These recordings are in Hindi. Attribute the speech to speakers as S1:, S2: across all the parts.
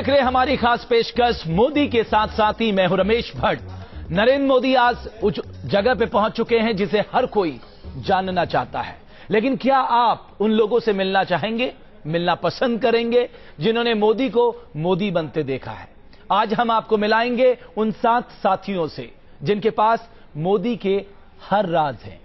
S1: देख रहे हमारी खास पेशकश मोदी के साथ साथ ही मैं हूं रमेश भट्ट। नरेंद्र मोदी आज उस जगह पे पहुंच चुके हैं जिसे हर कोई जानना चाहता है, लेकिन क्या आप उन लोगों से मिलना चाहेंगे, मिलना पसंद करेंगे जिन्होंने मोदी को मोदी बनते देखा है? आज हम आपको मिलाएंगे उन 7 साथियों से जिनके पास मोदी के हर राज हैं।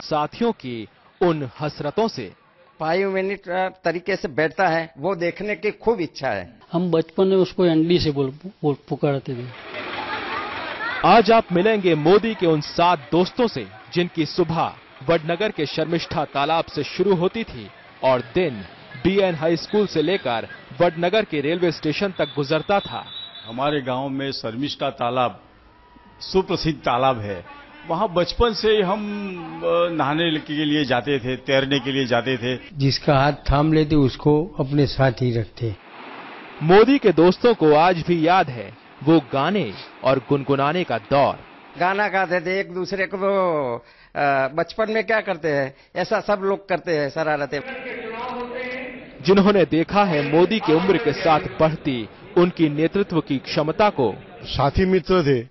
S2: साथियों की उन हसरतों से
S3: 5 मिनट तरीके से बैठता है, वो देखने की खूब इच्छा है।
S4: हम बचपन में उसको एनडी से पुकारते थे।
S2: आज आप मिलेंगे मोदी के उन 7 दोस्तों से जिनकी सुबह वडनगर के शर्मिष्ठा तालाब से शुरू होती थी और दिन बीएन हाई स्कूल से लेकर वडनगर के रेलवे स्टेशन तक गुजरता था।
S5: हमारे गांव में शर्मिष्ठा तालाब सुप्रसिद्ध तालाब है। वहां बचपन से हम नहाने के लिए जाते थे, तैरने के लिए जाते थे।
S6: जिसका हाथ थाम लेते उसको अपने साथ ही रखते।
S2: मोदी के दोस्तों को आज भी याद है वो गाने और गुनगुनाने का दौर।
S3: गाना गाते थे एक दूसरे को। बचपन में क्या करते हैं, ऐसा सब लोग करते हैं शरारतें।
S2: जिन्होंने देखा है मोदी की उम्र के साथ बढ़ती उनकी नेतृत्व की क्षमता को।
S7: साथी मित्र थे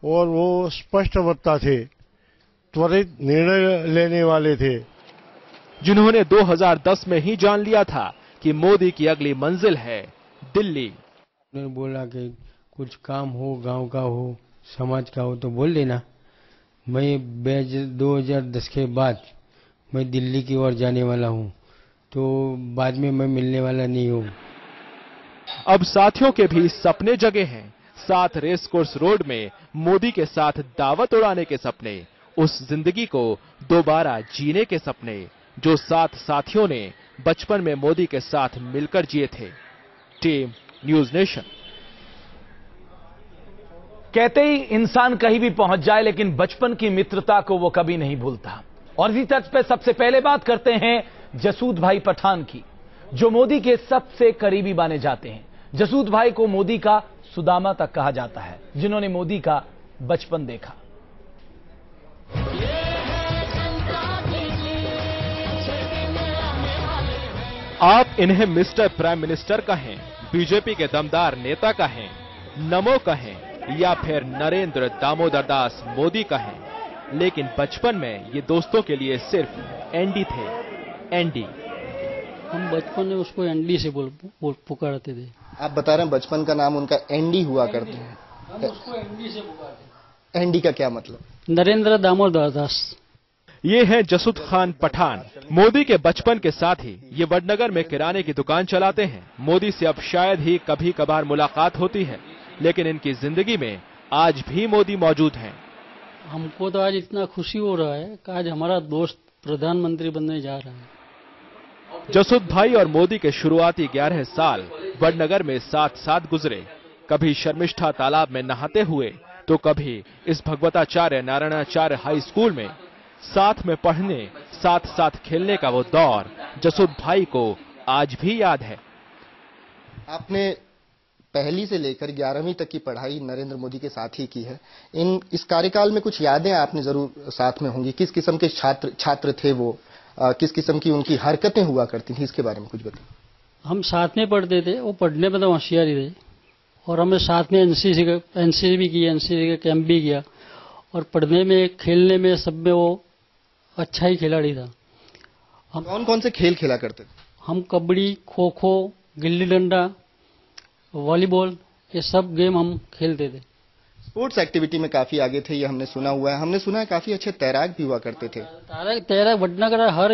S7: और वो स्पष्ट वक्ता थे, त्वरित निर्णय लेने वाले थे।
S2: जिन्होंने 2010 में ही जान लिया था कि मोदी की अगली मंजिल है दिल्ली।
S6: उन्होंने बोला कि कुछ काम हो, गांव का हो, समाज का हो तो बोल देना। मैं 2010 के बाद मैं दिल्ली की ओर जाने वाला हूं, तो बाद में मैं मिलने वाला नहीं हूं।
S2: अब साथियों के भी सपने जगे हैं। साथ रेस कोर्स रोड में मोदी के साथ दावत उड़ाने के सपने, उस जिंदगी को दोबारा जीने के सपने जो 7 साथियों ने बचपन में मोदी के साथ मिलकर जिए थे। Team News nation.
S1: कहते ही इंसान कहीं भी पहुंच जाए, लेकिन बचपन की मित्रता को वो कभी नहीं भूलता। और इसी तर्ज पे सबसे पहले बात करते हैं जसूद भाई पठान की, जो मोदी के सबसे करीबी माने जाते हैं। जसूद भाई को मोदी का सुदामा तक कहा जाता है, जिन्होंने मोदी का बचपन देखा।
S2: आप इन्हें मिस्टर प्राइम मिनिस्टर कहें, बीजेपी के दमदार नेता कहें, नमो कहें या फिर नरेंद्र दामोदर दास मोदी कहें, लेकिन बचपन में ये दोस्तों के लिए सिर्फ एनडी थे। एनडी।
S4: हम बचपन में उसको एनडी से पुकारते थे।
S8: आप बता रहे हैं बचपन का नाम उनका एनडी हुआ करते हैं।
S4: हम उसको एनडी से पुकारते।
S8: एनडी का क्या मतलब?
S4: नरेंद्र दामोदर दास।
S2: ये है जसूद खान पठान। मोदी के बचपन के साथ ही ये वडनगर में किराने की दुकान चलाते हैं। मोदी से अब शायद ही कभी कभार मुलाकात होती है, लेकिन इनकी जिंदगी में आज भी मोदी मौजूद हैं।
S4: हमको तो आज इतना खुशी हो रहा है कि आज हमारा दोस्त प्रधानमंत्री बनने जा रहा है।
S2: जसूद भाई और मोदी के शुरुआती 11 साल वडनगर में साथ गुजरे। कभी शर्मिष्ठा तालाब में नहाते हुए तो कभी इस भगवताचार्य नारायणाचार्य हाई स्कूल में साथ में पढ़ने, साथ खेलने का वो दौर जसूद भाई को आज भी याद है।
S8: आपने पहली से लेकर 11वीं तक की पढ़ाई नरेंद्र मोदी के साथ ही की है। इस कार्यकाल में कुछ यादें आपने जरूर साथ में होंगी। किस किस्म के छात्र थे वो, किस किस्म की उनकी हरकतें हुआ करती थी, इसके बारे में कुछ बताइए।
S4: हम साथ में पढ़ते थे। वो पढ़ने में तो होशियार ही थे और हमने साथ में एनसीसी भी किया, एनसीसी का कैंप भी किया और पढ़ने में, खेलने में, सब में वो अच्छा ही खिलाड़ी था। हम
S8: कौन कौन से खेल खेला करते थे? हम
S4: कबड्डी, खो खो, गिल्ली डंडा, वॉलीबॉल, ये सब गेम हम खेलते थे।
S8: स्पोर्ट्स एक्टिविटी में काफी आगे थे, ये हमने सुना हुआ है। हमने सुना है काफी अच्छे तैराक भी हुआ करते थे।
S4: तैराक वडनगर हर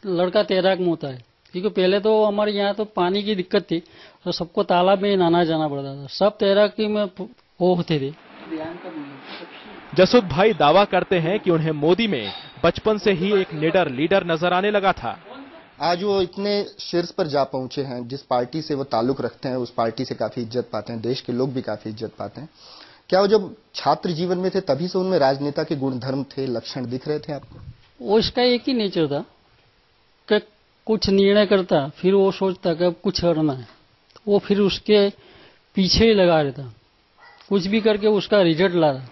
S4: लड़का तैराक में होता है, क्योंकि पहले तो हमारे यहाँ तो पानी की दिक्कत थी, तो सबको तालाब में नहाना जाना पड़ता था। सब तैराकी में वो होते थे।
S2: जसूद भाई दावा करते हैं कि उन्हें मोदी में बचपन से ही एक निडर लीडर नजर आने लगा था।
S8: आज वो इतने शीर्ष पर जा पहुंचे हैं, जिस पार्टी से वो ताल्लुक रखते हैं उस पार्टी से काफी इज्जत पाते हैं, देश के लोग भी काफी इज्जत पाते हैं। क्या वो जब छात्र जीवन में थे तभी से उनमें राजनेता के गुण धर्म थे, लक्षण दिख रहे थे आपको?
S4: वो इसका एक ही नेचर था कि कुछ निर्णय करता, फिर वो सोचता कि अब कुछ करना है, वो फिर उसके पीछे ही लगा रहता, कुछ भी करके उसका रिजल्ट ला रहा।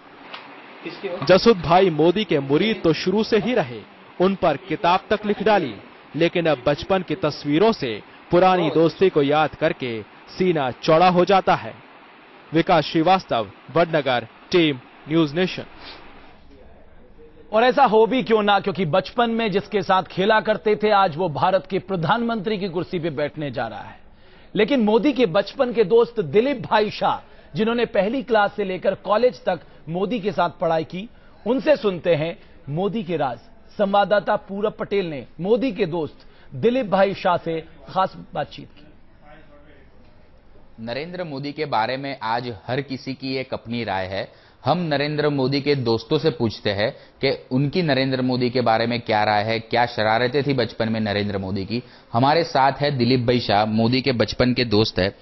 S2: जसुद भाई मोदी के मुरीद तो शुरू से ही रहे, उन पर किताब तक लिख डाली, लेकिन अब बचपन की तस्वीरों से पुरानी दोस्ती को याद करके सीना चौड़ा हो जाता है। Vikas Srivastava, Vadnagar, team News Nation.
S1: और ऐसा हो भी क्यों ना, क्योंकि बचपन में जिसके साथ खेला करते थे आज वो भारत के प्रधानमंत्री की कुर्सी पे बैठने जा रहा है। लेकिन मोदी के बचपन के दोस्त दिलीप भाई शाह, जिन्होंने पहली क्लास से लेकर कॉलेज तक मोदी के साथ पढ़ाई की, उनसे सुनते हैं मोदी के राज। संवाददाता पूरब पटेल ने मोदी के दोस्त दिलीप भाई शाह से खास बातचीत की।
S9: नरेंद्र मोदी के बारे में आज हर किसी की एक अपनी राय है। हम नरेंद्र मोदी के दोस्तों से पूछते हैं कि उनकी नरेंद्र मोदी के बारे में क्या राय है, क्या शरारतें थी बचपन में नरेंद्र मोदी की। हमारे साथ है दिलीप भाई शाह, मोदी के बचपन के दोस्त है।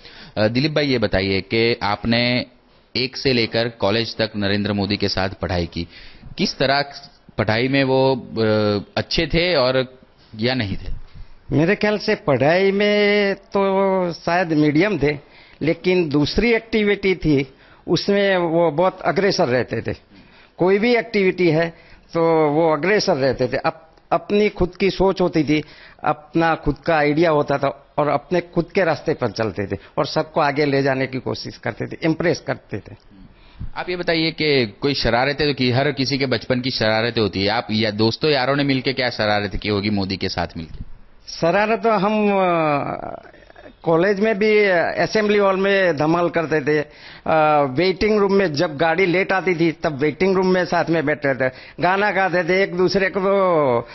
S9: दिलीप भाई, ये बताइए कि आपने 1 से लेकर कॉलेज तक नरेंद्र मोदी के साथ पढ़ाई की, किस तरह पढ़ाई में वो अच्छे थे और या नहीं थे?
S3: मेरे ख्याल से पढ़ाई में तो शायद मीडियम थे, लेकिन दूसरी एक्टिविटी थी उसमें वो बहुत अग्रेसर रहते थे। कोई भी एक्टिविटी है तो वो अग्रेसर रहते थे। अपनी खुद की सोच होती थी, अपना खुद का आइडिया होता था और अपने खुद के रास्ते पर चलते थे और सबको आगे ले जाने की कोशिश करते थे, इम्प्रेस करते थे।
S9: आप ये बताइए कि कोई शरारतें तो की, हर किसी के बचपन की शरारतें होती है, आप या दोस्तों यारों ने मिलकर क्या शरारत की होगी मोदी के साथ मिलकर?
S3: शरारत तो हम कॉलेज में भी असेंबली हॉल में धमाल करते थे। वेटिंग रूम में जब गाड़ी लेट आती थी तब वेटिंग रूम में साथ में बैठते थे, गाना गाते थे एक दूसरे को। तो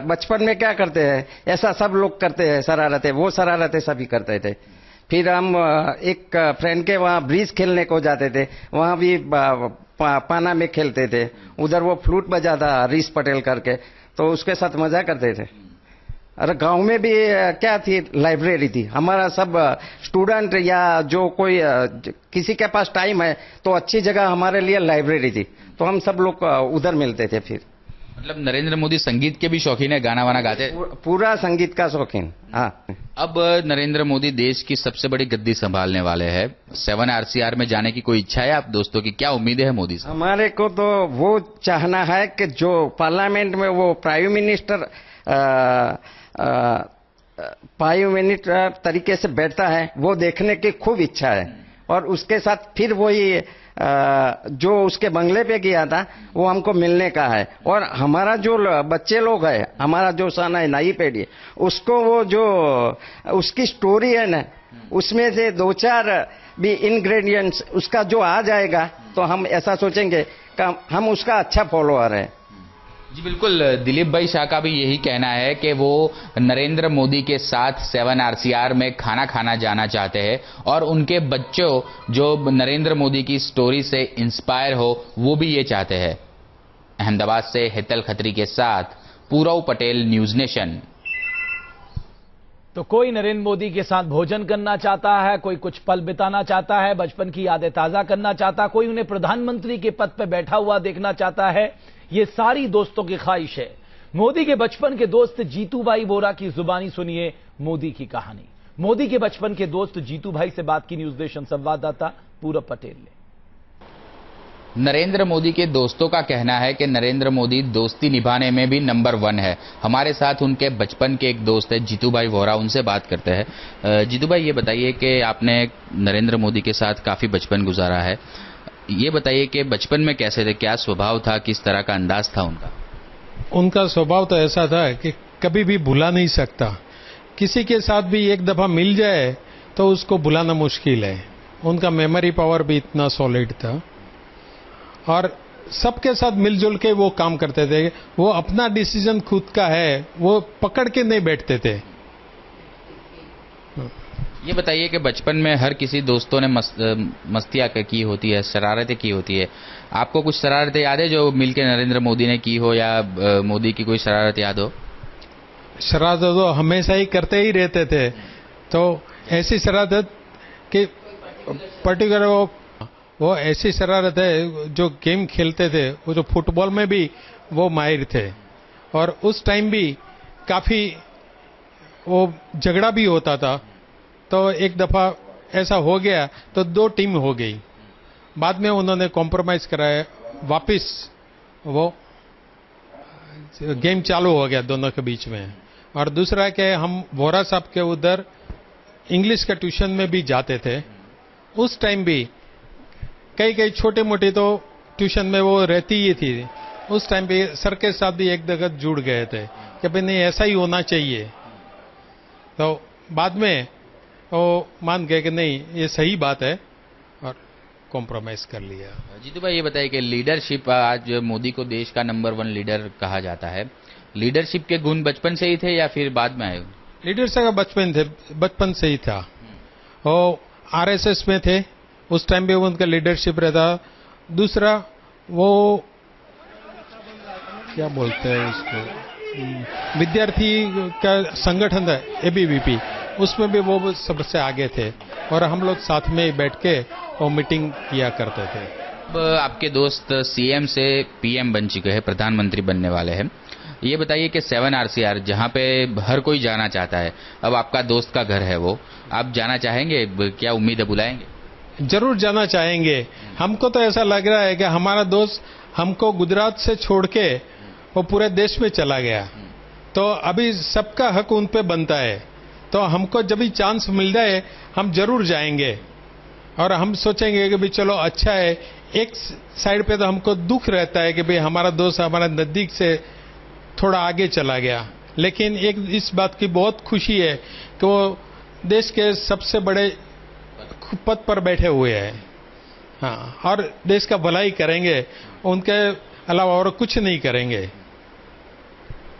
S3: बचपन में क्या करते हैं ऐसा सब लोग करते हैं शरारतें, वो शरारतें सभी करते थे। फिर हम एक फ्रेंड के वहाँ ब्रिज खेलने को जाते थे, वहाँ भी पाना में खेलते थे। उधर वो फ्लूट बजाता रीस पटेल करके, तो उसके साथ मजा करते थे। अरे गांव में भी क्या थी, लाइब्रेरी थी। हमारा सब स्टूडेंट या जो कोई किसी के पास टाइम है तो अच्छी जगह हमारे लिए लाइब्रेरी थी, तो हम सब लोग उधर मिलते थे। फिर
S9: मतलब नरेंद्र मोदी संगीत के भी शौकीन है, गाना वाना गाते?
S3: पूरा संगीत का शौकीन। हाँ।
S9: अब नरेंद्र मोदी देश की सबसे बड़ी गद्दी संभालने वाले हैं। 7 RCR में जाने की कोई इच्छा है आप दोस्तों की? क्या उम्मीदें है मोदी से?
S3: हमारे को तो वो चाहना है कि जो पार्लियामेंट में वो प्राइम मिनिस्टर तरीके से बैठता है वो देखने की खूब इच्छा है। और उसके साथ फिर वही जो उसके बंगले पे गया था वो हमको मिलने का है। और हमारा जो बच्चे लोग है, हमारा जो सन है नई पीढ़ी, उसको वो जो उसकी स्टोरी है ना, उसमें से 2-4 भी इंग्रेडिएंट्स उसका जो आ जाएगा तो हम ऐसा सोचेंगे कि हम उसका अच्छा फॉलोअर है।
S9: जी बिल्कुल, दिलीप भाई शाह का भी यही कहना है कि वो नरेंद्र मोदी के साथ 7 RCR में खाना खाना जाना चाहते हैं और उनके बच्चों जो नरेंद्र मोदी की स्टोरी से इंस्पायर हो वो भी ये चाहते हैं। अहमदाबाद से हेतल खत्री के साथ पूरब पटेल, न्यूज नेशन।
S1: तो कोई नरेंद्र मोदी के साथ भोजन करना चाहता है, कोई कुछ पल बिताना चाहता है, बचपन की यादें ताजा करना चाहता है, कोई उन्हें प्रधानमंत्री के पद पर बैठा हुआ देखना चाहता है। ये सारी दोस्तों की ख्वाहिश है। मोदी के बचपन के दोस्त जीतू भाई बोरा की जुबानी सुनिए मोदी की कहानी। मोदी के बचपन के दोस्त जीतू भाई से बात की न्यूज नेशन संवाददाता पूरब पटेल ने।
S9: नरेंद्र मोदी के दोस्तों का कहना है कि नरेंद्र मोदी दोस्ती निभाने में भी नंबर 1 है। हमारे साथ उनके बचपन के एक दोस्त है जीतू भाई वोरा, उनसे बात करते हैं। जीतू भाई, ये बताइए कि आपने नरेंद्र मोदी के साथ काफी बचपन गुजारा है, ये बताइए कि बचपन में कैसे थे, क्या स्वभाव था, किस तरह का अंदाज था उनका?
S10: उनका स्वभाव तो ऐसा था कि कभी भी भुला नहीं सकता। किसी के साथ भी एक दफा मिल जाए तो उसको भुलाना मुश्किल है। उनका मेमोरी पावर भी इतना सॉलिड था और सबके साथ मिलजुल के वो काम करते थे। वो अपना डिसीजन खुद का है, वो पकड़ के नहीं बैठते थे।
S9: ये बताइए कि बचपन में हर किसी दोस्तों ने मस्तियाँ की होती है, शरारतें की होती है। आपको कुछ शरारतें याद है जो मिलके नरेंद्र मोदी ने की हो या मोदी की कोई शरारत याद हो?
S10: शरारत तो हमेशा ही करते ही रहते थे। तो ऐसी शरारत कि पर्टिकुलर वो ऐसी शरारत है जो गेम खेलते थे, वो जो फुटबॉल में भी वो माहिर थे और उस टाइम भी काफी वो झगड़ा भी होता था। तो एक दफा ऐसा हो गया तो 2 टीम हो गई। बाद में उन्होंने कॉम्प्रोमाइज कराया वापस वो गेम चालू हो गया दोनों के बीच में। और दूसरा है कि हम वोरा साहब के उधर इंग्लिश के ट्यूशन में भी जाते थे। उस टाइम भी कई छोटे मोटे तो ट्यूशन में वो रहती ही थी। उस टाइम पे सर के साथ भी एक जगह जुड़ गए थे कि भाई नहीं ऐसा ही होना चाहिए। तो बाद में वो मान गए कि नहीं ये सही बात है और कॉम्प्रोमाइज कर लिया।
S9: जीतू भाई ये बताइए कि लीडरशिप, आज मोदी को देश का नंबर 1 लीडर कहा जाता है, लीडरशिप के गुण बचपन से ही थे या फिर बाद में आए?
S10: लीडरशिप का बचपन से ही था। वो आरएसएस में थे, उस टाइम पे उनका लीडरशिप रहता। दूसरा वो क्या बोलते हैं उसको, विद्यार्थी का संगठन था एबीवीपी, उसमें भी वो सबसे आगे थे और हम लोग साथ में बैठ के वो मीटिंग किया करते थे।
S9: अब आपके दोस्त सीएम से पीएम बन चुके हैं, प्रधानमंत्री बनने वाले हैं। ये बताइए कि 7 RCR जहाँ पे हर कोई जाना चाहता है, अब आपका दोस्त का घर है वो, आप जाना चाहेंगे? क्या उम्मीद है बुलाएंगे?
S10: जरूर जाना चाहेंगे। हमको तो ऐसा लग रहा है कि हमारा दोस्त हमको गुजरात से छोड़ के वो पूरे देश में चला गया, तो अभी सबका हक उन पे बनता है। तो हमको जब भी चांस मिल जाए हम जरूर जाएंगे और हम सोचेंगे कि भाई चलो अच्छा है। एक साइड पे तो हमको दुख रहता है कि भाई हमारा दोस्त हमारा नजदीक से थोड़ा आगे चला गया, लेकिन एक इस बात की बहुत खुशी है कि वो देश के सबसे बड़े पद पर बैठे हुए हैं। हाँ, और देश का भलाई करेंगे, उनके अलावा और कुछ नहीं करेंगे।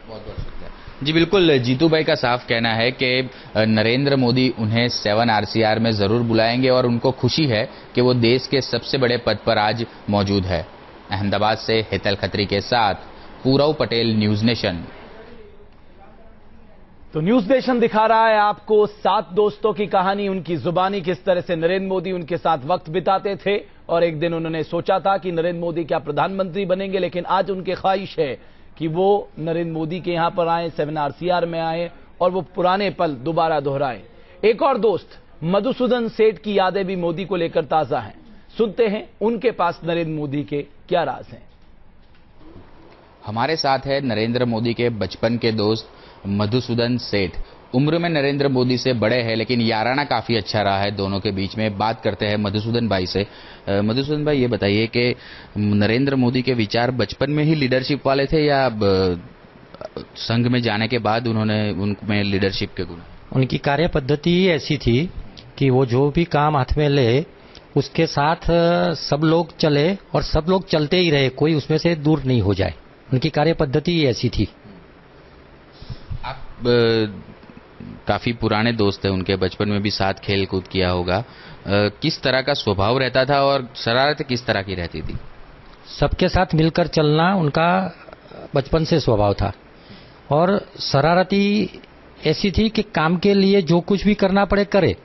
S9: बहुत बहुत शुक्रिया जी। बिल्कुल, जीतू भाई का साफ कहना है कि नरेंद्र मोदी उन्हें 7 RCR में जरूर बुलाएंगे और उनको खुशी है कि वो देश के सबसे बड़े पद पर आज मौजूद है। अहमदाबाद से हेतल खत्री के साथ पूरव पटेल, न्यूज नेशन।
S1: तो न्यूज नेशन दिखा रहा है आपको 7 दोस्तों की कहानी, उनकी जुबानी किस तरह से नरेंद्र मोदी उनके साथ वक्त बिताते थे और एक दिन उन्होंने सोचा था कि नरेंद्र मोदी क्या प्रधानमंत्री बनेंगे, लेकिन आज उनकी ख्वाहिश है कि वो नरेंद्र मोदी के यहां पर आए, 7 RCR में आए और वो पुराने पल दोबारा दोहराएं। एक और दोस्त मधुसूदन सेठ की यादें भी मोदी को लेकर ताजा हैं। सुनते हैं उनके पास नरेंद्र मोदी के क्या राज हैं।
S9: हमारे साथ है नरेंद्र मोदी के बचपन के दोस्त मधुसूदन सेठ। उम्र में नरेंद्र मोदी से बड़े हैं, लेकिन याराना काफी अच्छा रहा है दोनों के बीच में। बात करते हैं मधुसूदन भाई से। मधुसूदन भाई ये बताइए कि नरेंद्र मोदी के विचार बचपन में ही लीडरशिप वाले थे या संघ में जाने के बाद उनमें लीडरशिप के गुण?
S11: उनकी कार्य पद्धति ऐसी थी कि वो जो भी काम हाथ में ले उसके साथ सब लोग चले और सब लोग चलते ही रहे, कोई उसमें से दूर नहीं हो जाए। उनकी कार्य पद्धति ऐसी थी।
S9: आप काफी पुराने दोस्त हैं उनके, बचपन में भी साथ खेल कूद किया होगा। किस तरह का स्वभाव रहता था और शरारतें किस तरह की रहती थी?
S11: सबके साथ मिलकर चलना उनका बचपन से स्वभाव था और शरारती ऐसी थी कि काम के लिए जो कुछ भी करना पड़े करे,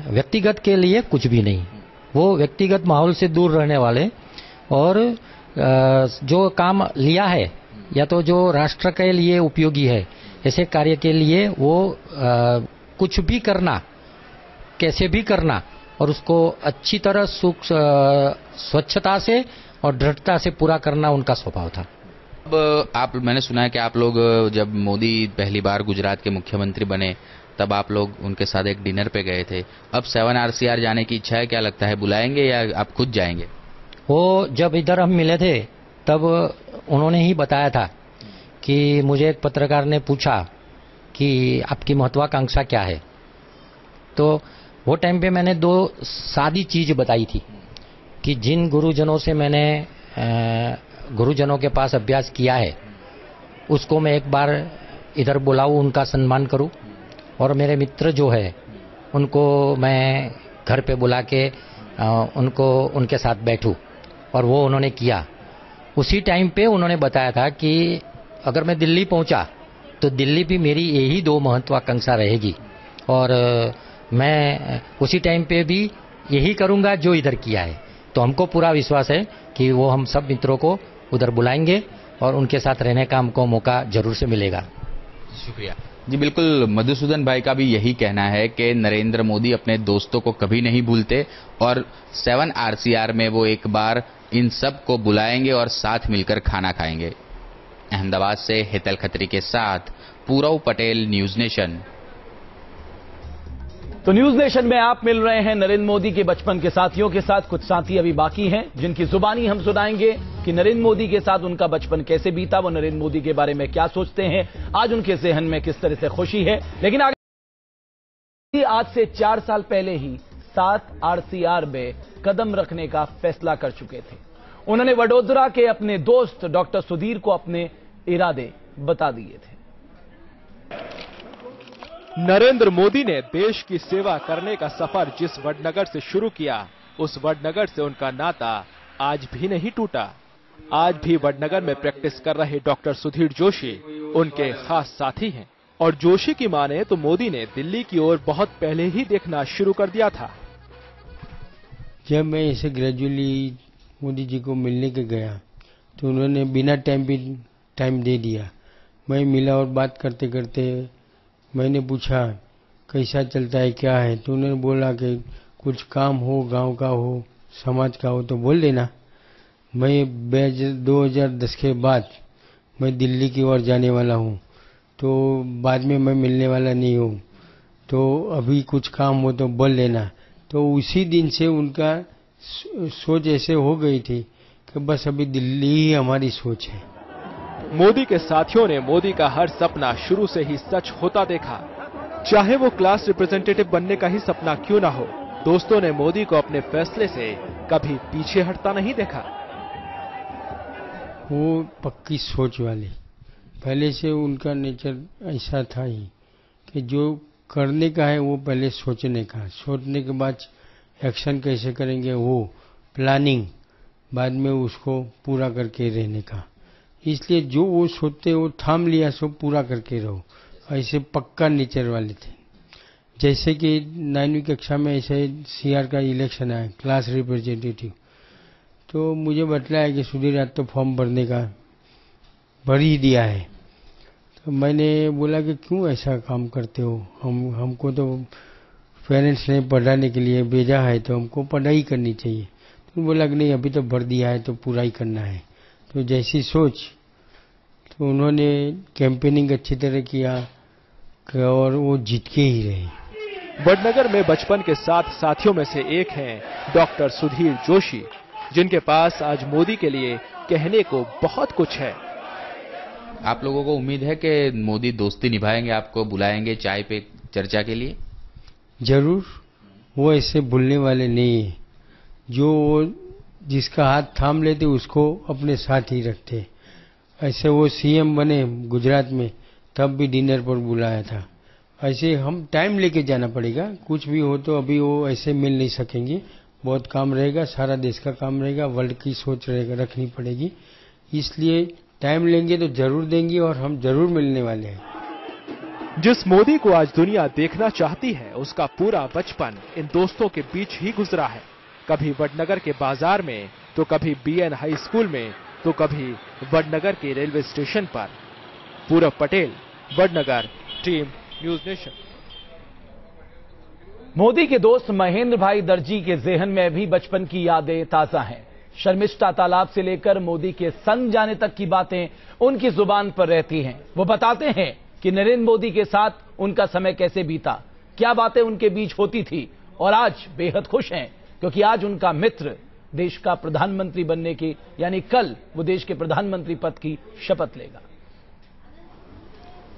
S11: व्यक्तिगत के लिए कुछ भी नहीं। वो व्यक्तिगत माहौल से दूर रहने वाले और जो काम लिया है या तो जो राष्ट्र के लिए उपयोगी है ऐसे कार्य के लिए वो कुछ भी करना, कैसे भी करना और उसको अच्छी तरह स्वच्छता से और दृढ़ता से पूरा करना उनका स्वभाव था।
S9: अब मैंने सुना है कि आप लोग जब मोदी पहली बार गुजरात के मुख्यमंत्री बने तब आप लोग उनके साथ एक डिनर पे गए थे। अब 7 RCR जाने की इच्छा है, क्या लगता है बुलाएंगे या आप खुद जाएंगे?
S11: वो जब इधर हम मिले थे तब उन्होंने ही बताया था कि मुझे एक पत्रकार ने पूछा कि आपकी महत्वाकांक्षा क्या है, तो वो टाइम पे मैंने 2 सादी चीज बताई थी कि जिन गुरुजनों से मैंने गुरुजनों के पास अभ्यास किया है उसको मैं एक बार इधर बुलाऊं, उनका सम्मान करूं और मेरे मित्र जो है उनको मैं घर पे बुला के उनको उनके साथ बैठूं और वो उन्होंने किया। उसी टाइम पे उन्होंने बताया था कि अगर मैं दिल्ली पहुंचा तो दिल्ली भी मेरी यही 2 महत्वाकांक्षा रहेगी और मैं उसी टाइम पे भी यही करूंगा जो इधर किया है। तो हमको पूरा विश्वास है कि वो हम सब मित्रों को उधर बुलाएंगे और उनके साथ रहने का हमको मौका जरूर से मिलेगा।
S9: शुक्रिया जी। बिल्कुल, मधुसूदन भाई का भी यही कहना है कि नरेंद्र मोदी अपने दोस्तों को कभी नहीं भूलते और 7 RCR में वो एक बार इन सब को बुलाएंगे और साथ मिलकर खाना खाएंगे। अहमदाबाद से हेतल खत्री के साथ पूरव पटेल, न्यूज नेशन।
S1: तो न्यूज नेशन में आप मिल रहे हैं नरेंद्र मोदी के बचपन के साथियों के साथ। कुछ साथी अभी बाकी हैं जिनकी जुबानी हम सुनाएंगे कि नरेंद्र मोदी के साथ उनका बचपन कैसे बीता, वो नरेंद्र मोदी के बारे में क्या सोचते हैं, आज उनके ज़हन में किस तरह से खुशी है। लेकिन आज से 4 साल पहले ही 7 RCR में कदम रखने का फैसला कर चुके थे। उन्होंने वडोदरा के अपने दोस्त डॉक्टर सुधीर को अपने इरादे बता दिए थे।
S2: नरेंद्र मोदी ने देश की सेवा करने का सफर जिस वडनगर से शुरू किया, उस वडनगर से उनका नाता आज भी नहीं टूटा। आज भी वडनगर में प्रैक्टिस कर रहे डॉक्टर सुधीर जोशी उनके खास साथी हैं। और जोशी की माने तो मोदी ने दिल्ली की ओर बहुत पहले ही देखना शुरू कर दिया था।
S6: जब मैं ऐसे ग्रेजुअली मोदी जी को मिलने के गया तो उन्होंने बिना टाइम दे दिया। मैं मिला और बात करते करते मैंने पूछा कैसा चलता है, क्या है, तो उन्होंने बोला कि कुछ काम हो, गांव का हो, समाज का हो तो बोल देना। मैं 2010 के बाद मैं दिल्ली की ओर जाने वाला हूं, तो बाद में मैं मिलने वाला नहीं हूं, तो अभी कुछ काम हो तो बोल लेना। तो उसी दिन से उनका सोच ऐसे हो गई थी कि बस अभी दिल्ली ही हमारी सोच है।
S2: मोदी के साथियों ने मोदी का हर सपना शुरू से ही सच होता देखा, चाहे वो क्लास रिप्रेजेंटेटिव बनने का ही सपना क्यों ना हो। दोस्तों ने मोदी को अपने फैसले से कभी पीछे हटता नहीं देखा।
S6: वो पक्की सोच वाले, पहले से उनका नेचर ऐसा था ही कि जो करने का है वो पहले सोचने का, सोचने के बाद एक्शन कैसे करेंगे वो प्लानिंग, बाद में उसको पूरा करके रहने का। इसलिए जो वो सोचते वो थाम लिया सो पूरा करके रहो, ऐसे पक्का नेचर वाले थे। जैसे कि 9वीं कक्षा में ऐसे CR का इलेक्शन आया, क्लास रिप्रेजेंटेटिव, तो मुझे बतलाया कि सुधीर आज तो फॉर्म भरने का भर ही दिया है। तो मैंने बोला कि क्यों ऐसा काम करते हो, हमको तो पेरेंट्स ने पढ़ाने के लिए भेजा है तो हमको पढ़ाई करनी चाहिए। तो बोला कि नहीं अभी तो भर दिया है तो पूरा ही करना है। तो जैसी सोच, तो उन्होंने कैंपेनिंग अच्छी तरह किया और वो जीत के ही रहे।
S2: वडनगर में बचपन के 7 साथियों में से एक हैं डॉक्टर सुधीर जोशी, जिनके पास आज मोदी के लिए कहने को बहुत कुछ है।
S9: आप लोगों को उम्मीद है कि मोदी दोस्ती निभाएंगे, आपको बुलाएंगे चाय पे चर्चा के लिए?
S6: जरूर, वो ऐसे भूलने वाले नहीं है। जो जिसका हाथ थाम लेते उसको अपने साथ ही रखते। ऐसे वो CM बने गुजरात में, तब भी डिनर पर बुलाया था। ऐसे हम टाइम लेके जाना पड़ेगा, कुछ भी हो तो अभी वो ऐसे मिल नहीं सकेंगे, बहुत काम रहेगा, सारा देश का काम रहेगा, वर्ल्ड की सोच रहेगा रखनी पड़ेगी। इसलिए टाइम लेंगे तो जरूर देंगे और हम जरूर मिलने वाले हैं।
S2: जिस मोदी को आज दुनिया देखना चाहती है, उसका पूरा बचपन इन दोस्तों के बीच ही गुजरा है। कभी वडनगर के बाजार में, तो कभी BN हाई स्कूल में, तो कभी वडनगर के रेलवे स्टेशन पर। Purav Patel, Vadnagar, team News Nation.
S1: Modi के दोस्त महेंद्र भाई दर्जी के ज़हन में भी बचपन की यादें ताजा हैं। शर्मिष्ठा तालाब से लेकर मोदी के संग जाने तक की बातें उनकी जुबान पर रहती हैं। वो बताते हैं कि नरेंद्र मोदी के साथ उनका समय कैसे बीता, क्या बातें उनके बीच होती थी, और आज बेहद खुश हैं क्योंकि आज उनका मित्र देश का प्रधानमंत्री बनने की, यानी कल वो देश के प्रधानमंत्री पद की शपथ लेगा।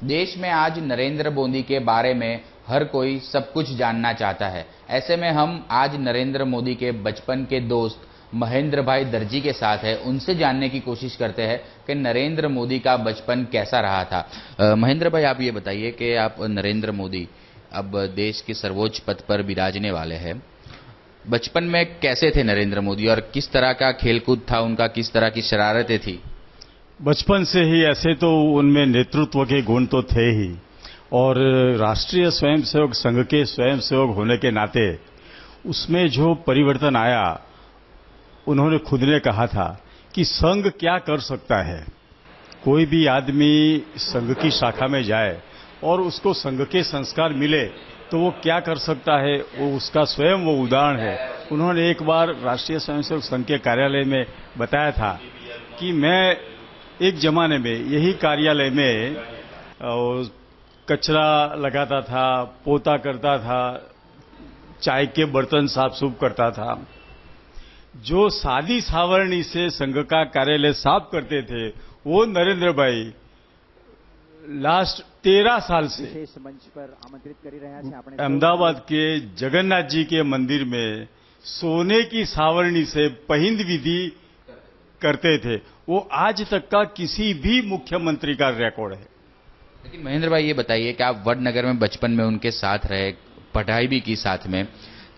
S9: देश में आज नरेंद्र मोदी के बारे में हर कोई सब कुछ जानना चाहता है। ऐसे में हम आज नरेंद्र मोदी के बचपन के दोस्त महेंद्र भाई दर्जी के साथ है, उनसे जानने की कोशिश करते हैं कि नरेंद्र मोदी का बचपन कैसा रहा था। महेंद्र भाई, आप ये बताइए कि आप नरेंद्र मोदी अब देश के सर्वोच्च पद पर विराजने वाले हैं। बचपन में कैसे थे नरेंद्र मोदी और किस तरह का खेलकूद था उनका, किस तरह की शरारतें थी?
S5: बचपन से ही ऐसे तो उनमें नेतृत्व के गुण तो थे ही, और राष्ट्रीय स्वयंसेवक संघ के स्वयंसेवक होने के नाते उसमें जो परिवर्तन आया, उन्होंने खुद ने कहा था कि संघ क्या कर सकता है। कोई भी आदमी संघ की शाखा में जाए और उसको संघ के संस्कार मिले तो वो क्या कर सकता है, वो उसका स्वयं वो उदाहरण है। उन्होंने एक बार राष्ट्रीय स्वयंसेवक संघ के कार्यालय में बताया था कि मैं एक जमाने में यही कार्यालय में कचरा लगाता था, पोता करता था, चाय के बर्तन साफ सूफ करता था। जो सादी सावरणी से संघ का कार्यालय साफ करते थे वो नरेंद्र भाई लास्ट 13 साल से अहमदाबाद के जगन्नाथ जी के मंदिर में सोने की सावरणी से पहिंद विधि करते थे। वो आज तक का किसी भी मुख्यमंत्री का रिकॉर्ड है।
S9: लेकिन महेंद्र भाई, ये बताइए कि आप वडनगर में बचपन में उनके साथ रहे, पढ़ाई भी की साथ में,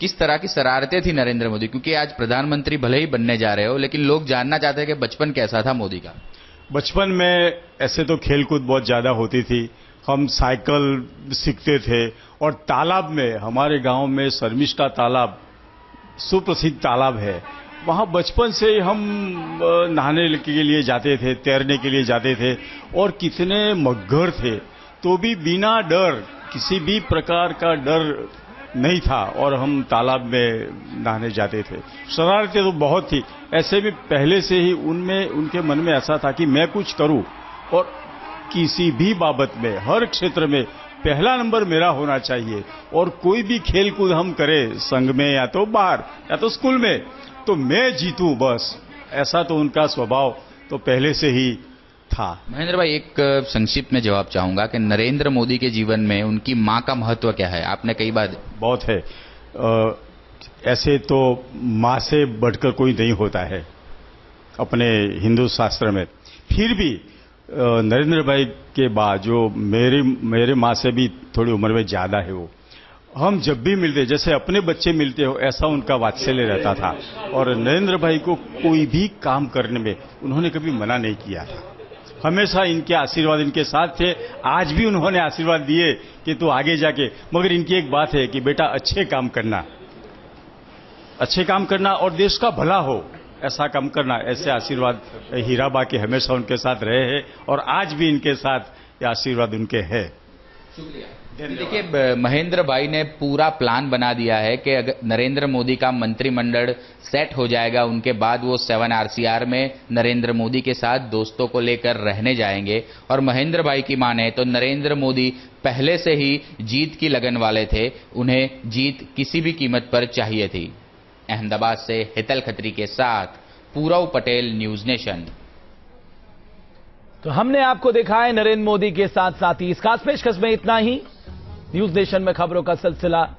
S9: किस तरह की शरारतें थी नरेंद्र मोदी? क्योंकि आज प्रधानमंत्री भले ही बनने जा रहे हो, लेकिन लोग जानना चाहते हैं कि बचपन कैसा था मोदी का।
S5: बचपन में ऐसे तो खेलकूद बहुत ज्यादा होती थी। हम साइकिल सीखते थे और तालाब में, हमारे गांव में शर्मिष्ठा तालाब सुप्रसिद्ध तालाब है, वहां बचपन से ही हम नहाने के लिए जाते थे, तैरने के लिए जाते थे। और कितने मग्घर थे तो भी बिना डर, किसी भी प्रकार का डर नहीं था और हम तालाब में नहाने जाते थे। शरारतें तो बहुत थी। ऐसे भी पहले से ही उनके मन में ऐसा था कि मैं कुछ करूं और किसी भी बाबत में, हर क्षेत्र में पहला नंबर मेरा होना चाहिए। और कोई भी खेल कूद हम करें संघ में या तो बाहर या तो स्कूल में, तो मैं जीतूं बस। ऐसा तो उनका स्वभाव तो पहले से ही था।
S9: महेंद्र भाई, एक संक्षिप्त में जवाब चाहूंगा कि नरेंद्र मोदी के जीवन में उनकी मां का महत्व क्या है? आपने कई बार
S5: बहुत है। ऐसे तो मां से बढ़कर कोई नहीं होता है अपने हिंदू शास्त्र में। फिर भी नरेंद्र भाई के बाद जो मेरे मां से भी थोड़ी उम्र में ज्यादा है, वो हम जब भी मिलते, जैसे अपने बच्चे मिलते हो, ऐसा उनका वात्सल्य रहता था। और नरेंद्र भाई को कोई भी काम करने में उन्होंने कभी मना नहीं किया था। हमेशा इनके आशीर्वाद इनके साथ थे। आज भी उन्होंने आशीर्वाद दिए कि तू आगे जाके, मगर इनकी एक बात है कि बेटा अच्छे काम करना और देश का भला हो, ऐसा काम करना। ऐसे आशीर्वाद हीराबा के हमेशा उनके साथ रहे हैं और आज भी इनके साथ ये आशीर्वाद उनके है।
S9: देखिए, महेंद्र भाई ने पूरा प्लान बना दिया है कि अगर नरेंद्र मोदी का मंत्रिमंडल सेट हो जाएगा, उनके बाद वो 7 RCR में नरेंद्र मोदी के साथ दोस्तों को लेकर रहने जाएंगे। और महेंद्र भाई की माने तो नरेंद्र मोदी पहले से ही जीत की लगन वाले थे, उन्हें जीत किसी भी कीमत पर चाहिए थी। अहमदाबाद से हितल खत्री के साथ पूरव पटेल, न्यूज नेशन।
S1: तो हमने आपको दिखाया नरेंद्र मोदी के साथ साथ ही इस खास पेशकश में इतना ही। न्यूज नेशन में खबरों का सिलसिला